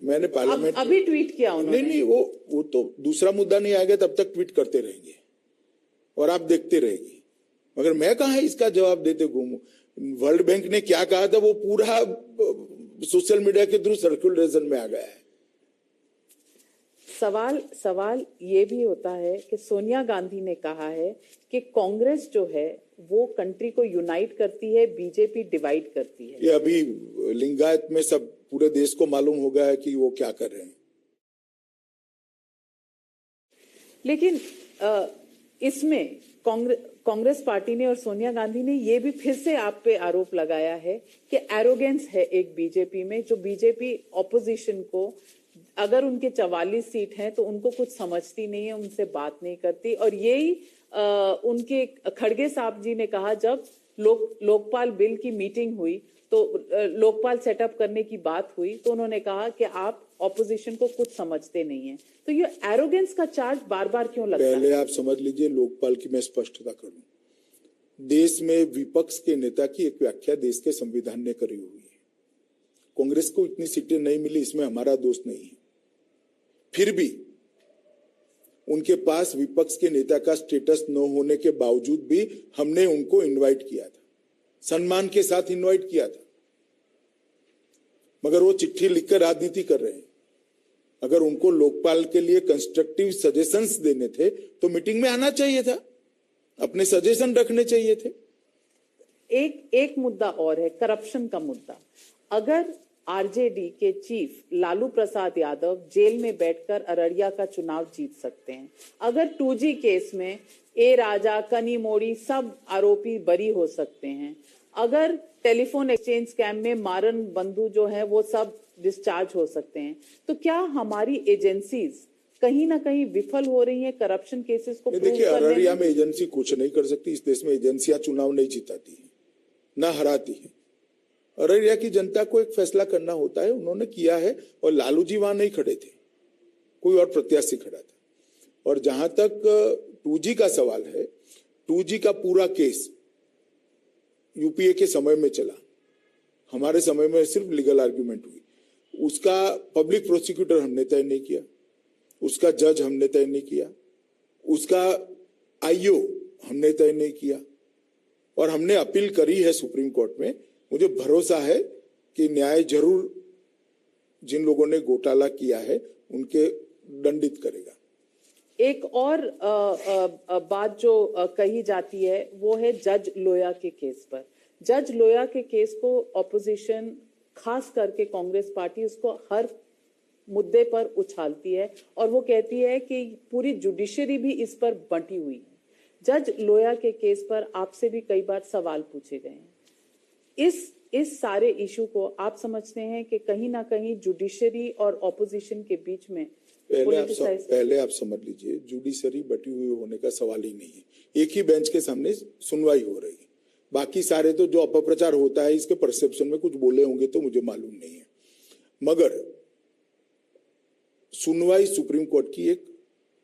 मैंने पार्लियामेंट अभी ट्वीट किया उन्होंने। नहीं, वो तो दूसरा मुद्दा नहीं आएगा तब तक ट्वीट करते रहेंगे और आप देखते रहेंगे। मगर मैं कहाँ इसका जवाब देते घूमूं? वर्ल्ड बैंक ने क्या कहा था वो पूरा सोशल मीडिया के थ्रू सर्कुलेशन में आ गया है। सवाल ये भी होता है कि सोनिया गांधी ने कहा है कि कांग्रेस जो है वो कंट्री को यूनाइट करती है, बीजेपी डिवाइड करती है। ये अभी लिंगायत में सब पूरे देश को मालूम हो गया है कि वो क्या कर रहे हैं। लेकिन इसमें कांग्रेस पार्टी ने और सोनिया गांधी ने ये भी फिर से आप पे आरोप लगाया है कि एरोगेंस है एक बीजेपी में, जो बीजेपी ऑपोजिशन को, अगर उनके 44 सीट हैं तो उनको कुछ समझती नहीं है, उनसे बात नहीं करती। और यही उनके खड़गे साहब जी ने कहा जब लोकपाल बिल की मीटिंग हुई तो लोकपाल सेटअप करने की बात हुई तो उन्होंने कहा कि आप ऑपोजिशन को कुछ समझते नहीं है। तो ये एरोगेंस का चार्ज बार बार क्यों लगता है? पहले आप समझ लीजिए, लोकपाल की मैं स्पष्टता करूं। देश में विपक्ष के नेता की एक व्याख्या देश के संविधान ने करी हुई है। कांग्रेस को इतनी सीटें नहीं मिली, इसमें हमारा दोष नहीं है। फिर भी उनके पास विपक्ष के नेता का स्टेटस न होने के बावजूद भी हमने उनको इनवाइट किया था, सम्मान के साथ इनवाइट किया था। मगर वो चिट्ठी लिखकर राजनीति कर रहे हैं। अगर उनको लोकपाल के लिए कंस्ट्रक्टिव सजेशंस देने थे तो मीटिंग में आना चाहिए था, अपने सजेशन रखने चाहिए थे। एक मुद्दा और है, करप्शन का मुद्दा। अगर आरजेडी के चीफ लालू प्रसाद यादव जेल में बैठकर अररिया का चुनाव जीत सकते हैं, अगर 2G केस में ए राजा, कनी मोड़ी सब आरोपी बरी हो सकते हैं, अगर टेलीफोन एक्सचेंज स्कैम में मारन बंधु जो है वो सब डिस्चार्ज हो सकते हैं, तो क्या हमारी एजेंसीज कहीं ना कहीं विफल हो रही हैं करप्शन केसेस को? देखिए, अररिया में एजेंसी कुछ नहीं कर सकती। इस देश में एजेंसियां चुनाव नहीं जिताती है, ना हराती है। अररिया की जनता को एक फैसला करना होता है, उन्होंने किया है। और लालू जी वहां नहीं खड़े थे, कोई और प्रत्याशी खड़ा था। और जहां तक 2G का सवाल है, 2G का पूरा केस यूपीए के समय में चला, हमारे समय में सिर्फ लीगल आर्ग्यूमेंट हुई। उसका पब्लिक प्रोसिक्यूटर हमने तय नहीं किया, उसका जज हमने तय नहीं किया, उसका आईओ हमने तय नहीं किया, और हमने अपील करी है सुप्रीम कोर्ट में। मुझे भरोसा है कि न्याय जरूर जिन लोगों ने घोटाला किया है उनके दंडित करेगा। एक और बात जो कही जाती है वो है जज लोया के केस पर। जज लोया के केस को ऑपोजिशन, खास करके कांग्रेस पार्टी, उसको हर मुद्दे पर उछालती है और वो कहती है कि पूरी जुडिशरी भी इस पर बंटी हुई है। जज लोया के केस पर आपसे भी कई बार सवाल पूछे गए हैं। इस सारे इशू को आप समझते हैं कि कहीं ना कहीं जुडिशरी और ऑपोजिशन के बीच में पहले आप समझ लीजिए, जुडिशरी बटी हुई होने का सवाल ही नहीं है। एक ही बेंच के सामने सुनवाई हो रही है। बाकी सारे तो जो अपप्रचार होता है इसके परसेप्शन में कुछ बोले होंगे तो मुझे मालूम नहीं है, मगर सुनवाई सुप्रीम कोर्ट की एक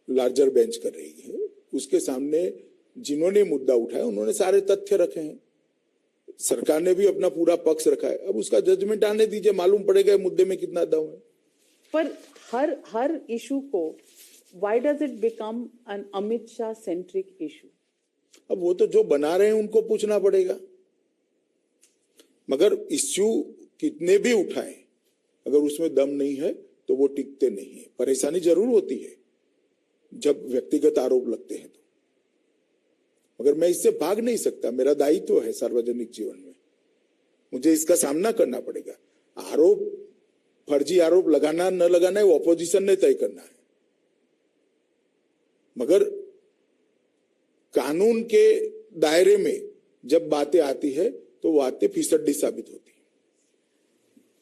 लार्जर बेंच कर रही है। उसके सामने जिन्होंने मुद्दा उठाया उन्होंने सारे तथ्य रखे हैं, सरकार ने भी अपना पूरा पक्ष रखा है। अब उसका जजमेंट आने दीजिए, मालूम पड़ेगा मुद्दे में कितना दम है। पर हर इशू को why does it become an Amit Shah centric issue? अब वो तो जो बना रहे हैं उनको पूछना पड़ेगा, मगर इश्यू कितने भी उठाएं अगर उसमें दम नहीं है तो वो टिकते नहीं है। परेशानी जरूर होती है जब व्यक्तिगत आरोप लगते हैं तो, मगर मैं इससे भाग नहीं सकता। मेरा दायित्व है सार्वजनिक जीवन में, मुझे इसका सामना करना पड़ेगा। आरोप, फर्जी आरोप लगाना न लगाना है वो ऑपोजिशन ने तय करना है, मगर कानून के दायरे में जब बातें आती है तो बातें फीसदी साबित होती है।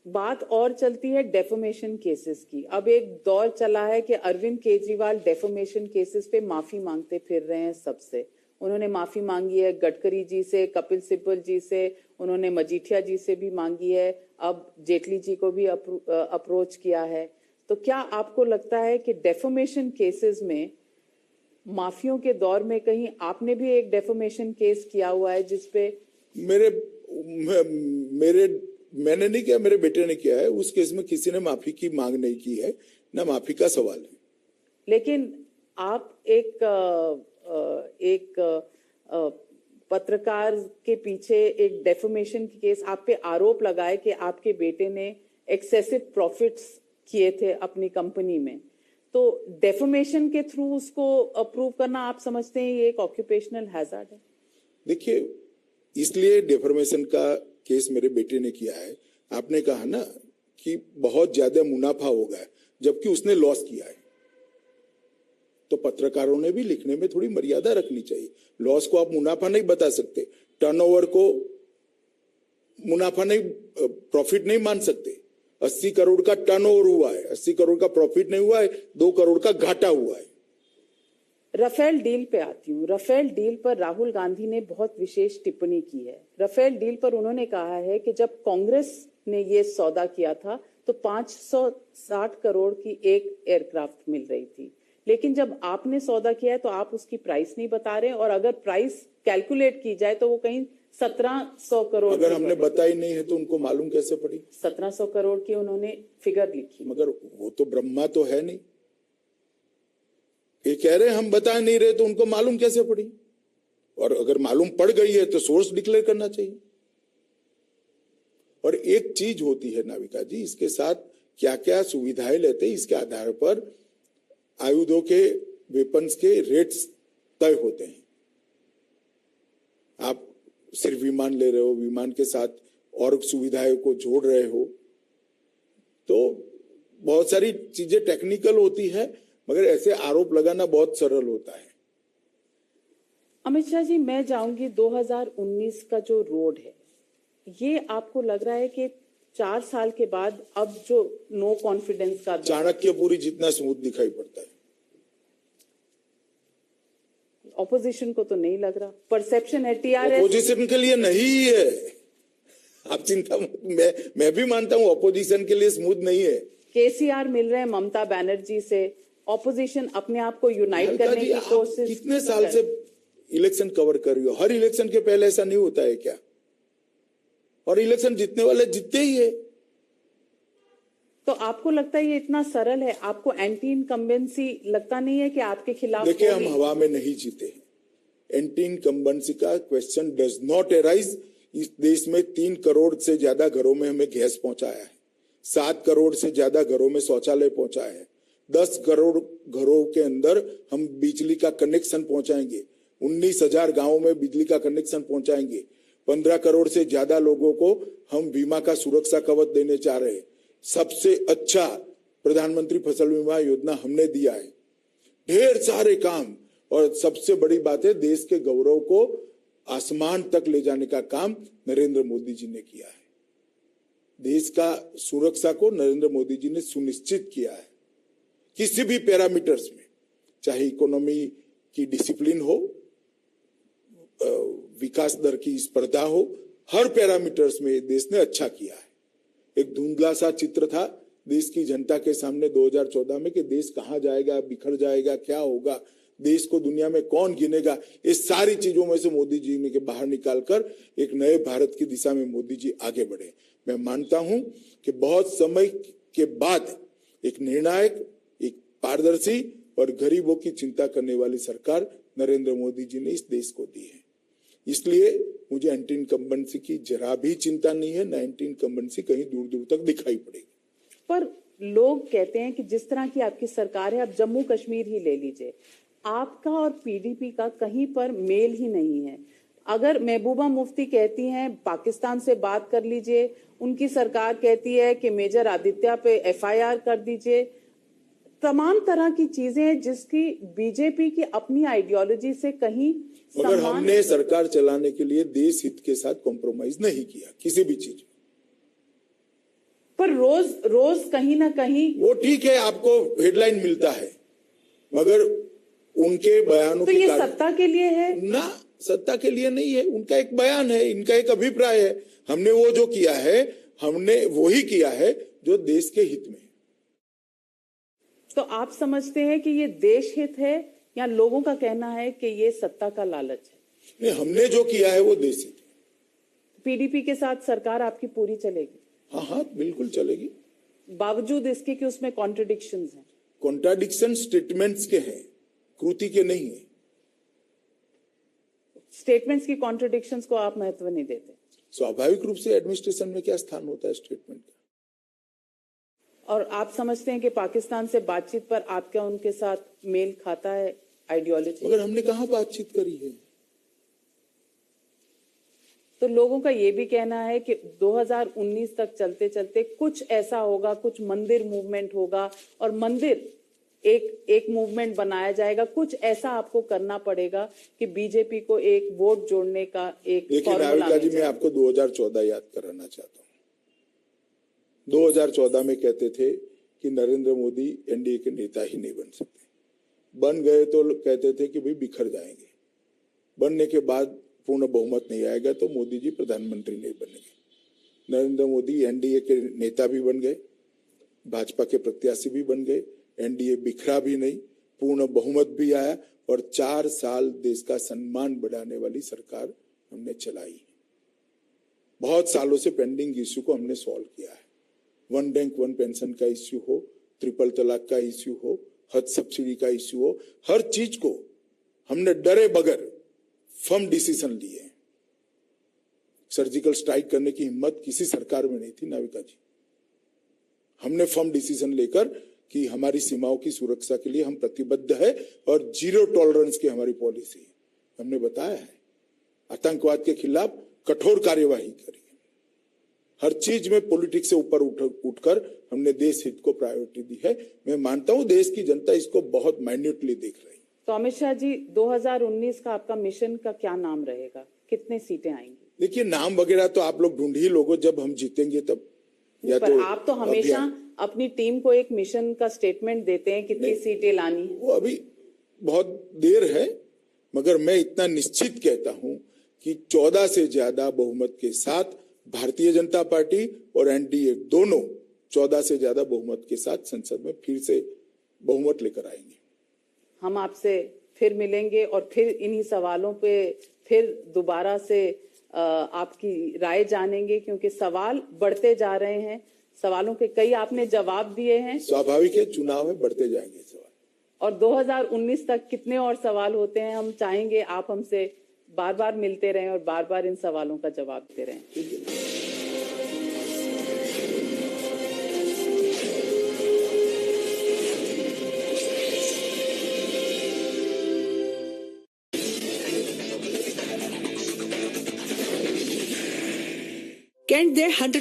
बात और चलती है डेफोमेशन केसेस की। अब एक दौर चला है कि अरविंद केजरीवाल डेफोमेशन केसेस पे माफी मांगते फिर रहे हैं सबसे। उन्होंने माफी मांगी है गडकरी जी से, कपिल सिब्बल जी से, उन्होंने मजीठिया जी से भी मांगी है, अब जेटली जी को भी अप्रोच किया है। तो क्या आपको लगता है कि डेफोमेशन केसेस में माफियों के दौर में कहीं आपने भी एक डेफोमेशन केस किया हुआ है जिसपे? मैंने नहीं किया, मेरे बेटे ने किया है। उस केस में किसी ने माफी की मांग नहीं की है, ना माफी का सवाल है। लेकिन आप एक पत्रकार के पीछे एक डेफोमेशन की केस, आप पे आरोप लगाए कि आपके बेटे ने एक्सेसिव प्रॉफिट्स किए थे अपनी कंपनी में, तो डेफोमेशन के थ्रू उसको अप्रूव करना आप समझते हैं ये एक ऑक्यूपेशनल हैजार्ड है? देखिए, इसलिए डेफोमेशन का केस मेरे बेटे ने किया है। आपने कहा ना कि बहुत ज्यादा मुनाफा हो गया, जबकि उसने लॉस किया है। तो पत्रकारों ने भी लिखने में थोड़ी मर्यादा रखनी चाहिए। लॉस को आप मुनाफा नहीं बता सकते, टर्नओवर को मुनाफा नहीं, प्रॉफिट नहीं मान सकते। 80 करोड़ का टर्नओवर हुआ है, 80 करोड़ का प्रॉफिट नहीं हुआ है, 2 करोड़ का घाटा हुआ है। राफेल डील पे आती हूँ। राफेल डील पर राहुल गांधी ने बहुत विशेष टिप्पणी की है। राफेल डील पर उन्होंने कहा है कि जब कांग्रेस ने ये सौदा किया था तो 560 करोड़ की एक एयरक्राफ्ट मिल रही थी, लेकिन जब आपने सौदा किया है तो आप उसकी प्राइस नहीं बता रहे, और अगर प्राइस कैलकुलेट की जाए तो वो कहीं 1700 करोड़। अगर हमने बताई नहीं है तो उनको मालूम कैसे पड़ी? 1700 करोड़ की उन्होंने फिगर लिखी, मगर वो तो ब्रह्मा तो है नहीं। ये कह रहे हम बता नहीं रहे तो उनको मालूम कैसे पड़ी? और अगर मालूम पड़ गई है तो सोर्स डिक्लेयर करना चाहिए। और एक चीज होती है नाविका जी, इसके साथ क्या क्या सुविधाएं लेते हैं इसके आधार पर आयुधों के, वेपन्स के रेट्स तय होते हैं। आप सिर्फ विमान ले रहे हो, विमान के साथ और सुविधाएं को जोड़ रहे हो, तो बहुत सारी चीजें टेक्निकल होती है, मगर ऐसे आरोप लगाना बहुत सरल होता है। अमित शाह जी, मैं जाऊंगी 2019 का जो रोड है, ये आपको लग रहा है कि 4 साल के बाद अब जो नो कॉन्फिडेंस का चाणक्यपुरी जितना स्मूथ दिखाई पड़ता है? ऑपोजिशन को तो नहीं लग रहा। परसेप्शन है टीआरएस ऑपोजिशन के लिए नहीं है, आप चिंता मत। मैं भी मानता हूं ऑपोजिशन के लिए स्मूथ नहीं है। केसीआर मिल रहे हैं ममता बनर्जी से, ऑपोजिशन अपने आप को यूनाइट करने की कोशिश। कितने साल से इलेक्शन कवर कर रही हो? हर इलेक्शन के पहले ऐसा नहीं होता है क्या? और इलेक्शन जीतने वाले जीतते ही है। तो आपको लगता है ये इतना सरल है? आपको एंटी इनकम्बेंसी लगता नहीं है कि आपके खिलाफ? देखिए, हम हवा में नहीं जीते, एंटी इनकम्बेंसी का क्वेश्चन डज नॉट अराइज। इस देश में 3 करोड़ से ज्यादा घरों में हमें गैस पहुंचाया है, 7 करोड़ से ज्यादा घरों में शौचालय पहुंचाया है, 10 करोड़ घरों के अंदर हम बिजली का कनेक्शन पहुंचाएंगे, 19,000 गांवों में बिजली का कनेक्शन पहुंचाएंगे, 15 करोड़ से ज्यादा लोगों को हम बीमा का सुरक्षा कवच देने जा रहे हैं। सबसे अच्छा प्रधानमंत्री फसल बीमा योजना हमने दिया है। ढेर सारे काम, और सबसे बड़ी बात है, देश के गौरव को आसमान तक ले जाने का काम नरेंद्र मोदी जी ने किया है। देश का सुरक्षा को नरेंद्र मोदी जी ने सुनिश्चित किया है किसी भी पैरामीटर्स में, चाहे इकोनॉमी की डिसिप्लिन हो, विकास दर की स्पर्धा हो, हर पैरामीटर्स में देश ने अच्छा किया है। एक धुंधला सा चित्र था देश की जनता के सामने 2014 में कि देश कहां जाएगा, बिखर जाएगा, क्या होगा, देश को दुनिया में कौन गिनेगा। इस सारी चीजों में से मोदी जी ने के बाहर निकालकर एक नए भारत की दिशा में मोदी जी आगे बढ़े। मैं मानता हूं कि बहुत समय के बाद एक निर्णायक, एक पारदर्शी और गरीबों की चिंता करने वाली सरकार नरेंद्र मोदी जी ने इस देश को दी है। इसलिए मुझे एंटी इनकम्बेंसी की जरा भी चिंता नहीं है, ना एंटी इनकम्बेंसी कहीं दूर दूर तक दिखाई पड़ेगी। पर लोग कहते हैं कि जिस तरह की आपकी सरकार है, आप जम्मू कश्मीर ही ले लीजिए, आपका और पीडीपी का कहीं पर मेल ही नहीं है। अगर महबूबा मुफ्ती कहती हैं पाकिस्तान से बात कर लीजिए, उनकी सरकार कहती है कि मेजर आदित्य पे एफआईआर कर दीजिए, तमाम तरह की चीजें जिसकी बीजेपी की अपनी आइडियोलॉजी से कहीं मगर हमने सरकार चलाने के लिए देश हित के साथ कॉम्प्रोमाइज नहीं किया किसी भी चीज। पर रोज रोज कहीं ना कहीं वो ठीक है, आपको हेडलाइन मिलता है, मगर उनके बयानों तो के ये सत्ता के लिए है ना, सत्ता के लिए नहीं है। उनका एक बयान है, इनका एक अभिप्राय है। हमने वो जो किया है, हमने वही किया है जो देश के हित में। तो आप समझते हैं कि ये देश हित है या लोगों का कहना है कि ये सत्ता का लालच है? नहीं, हमने जो किया है वो देश हित है। पीडीपी के साथ सरकार आपकी पूरी चलेगी? हाँ हाँ, बिल्कुल चलेगी। बावजूद इसके कि उसमें कॉन्ट्रडिक्शंस हैं। कॉन्ट्राडिक्शन स्टेटमेंट्स के हैं, कृति के नहीं है। स्टेटमेंट्स की कॉन्ट्रडिक्शंस को आप महत्व नहीं देते? स्वाभाविक रूप से एडमिनिस्ट्रेशन में क्या स्थान होता है स्टेटमेंट का। और आप समझते हैं कि पाकिस्तान से बातचीत पर आपका उनके साथ मेल खाता है आइडियोलॉजी? मगर हमने कहाँ बातचीत करी है? तो लोगों का ये भी कहना है कि 2019 तक चलते चलते कुछ ऐसा होगा, कुछ मंदिर मूवमेंट होगा और मंदिर एक मूवमेंट बनाया जाएगा। कुछ ऐसा आपको करना पड़ेगा कि बीजेपी को एक वोट जोड़ने का एक देखिए जी, मैं आपको 2014 याद कराना चाहता हूँ। 2014 में कहते थे कि नरेंद्र मोदी एनडीए के नेता ही नहीं बन सकते, बन गए तो कहते थे कि भाई बिखर जाएंगे, बनने के बाद पूर्ण बहुमत नहीं आएगा तो मोदी जी प्रधानमंत्री नहीं बनेंगे। नरेंद्र मोदी एनडीए के नेता भी बन गए, भाजपा के प्रत्याशी भी बन गए, एनडीए बिखरा भी नहीं, पूर्ण बहुमत भी आया और 4 साल देश का सम्मान बढ़ाने वाली सरकार हमने चलाई। बहुत सालों से पेंडिंग इश्यू को हमने सॉल्व किया है। 1 रैंक 1 पेंशन का इश्यू हो, ट्रिपल तलाक का इश्यू हो, हज सब्सिडी का इश्यू हो, हर चीज को हमने डरे बगैर फर्म डिसीजन लिए। सर्जिकल स्ट्राइक करने की हिम्मत किसी सरकार में नहीं थी नाविका जी। हमने फर्म डिसीजन लेकर कि हमारी सीमाओं की सुरक्षा के लिए हम प्रतिबद्ध है और 0 टॉलरेंस की हमारी पॉलिसी है। हमने बताया है आतंकवाद के खिलाफ कठोर कार्यवाही करी। हर चीज में पॉलिटिक्स से ऊपर उठकर हमने देश हित को प्रायोरिटी दी है। मैं मानता हूं देश की जनता इसको बहुत माइन्यूटली देख रही है। तो अमित शाह जी, 2019 का आपका मिशन का क्या नाम रहेगा? कितने सीटें आएंगी? देखिए, नाम वगैरह तो आप लोग ढूंढ ही लोगे जब हम जीतेंगे तब। या पर तो आप तो हमेशा अपनी टीम को एक मिशन का स्टेटमेंट देते हैं कितनी सीटें लानी है। वो अभी बहुत देर है, मगर मैं इतना निश्चित कहता हूं कि 14 से ज्यादा बहुमत के साथ भारतीय जनता पार्टी और एनडीए दोनों 14 से ज्यादा बहुमत के साथ संसद में फिर से बहुमत लेकर आएंगे। हम आपसे फिर मिलेंगे और फिर इन्हीं सवालों पे फिर दोबारा से आपकी राय जानेंगे, क्योंकि सवाल बढ़ते जा रहे हैं। सवालों के कई आपने जवाब दिए हैं। स्वाभाविक है, चुनाव है, बढ़ते जाएंगे सवाल। और 2019 तक कितने और सवाल होते हैं, हम चाहेंगे आप हमसे बार बार मिलते रहें और बार बार इन सवालों का जवाब देते रहें। Can't they 100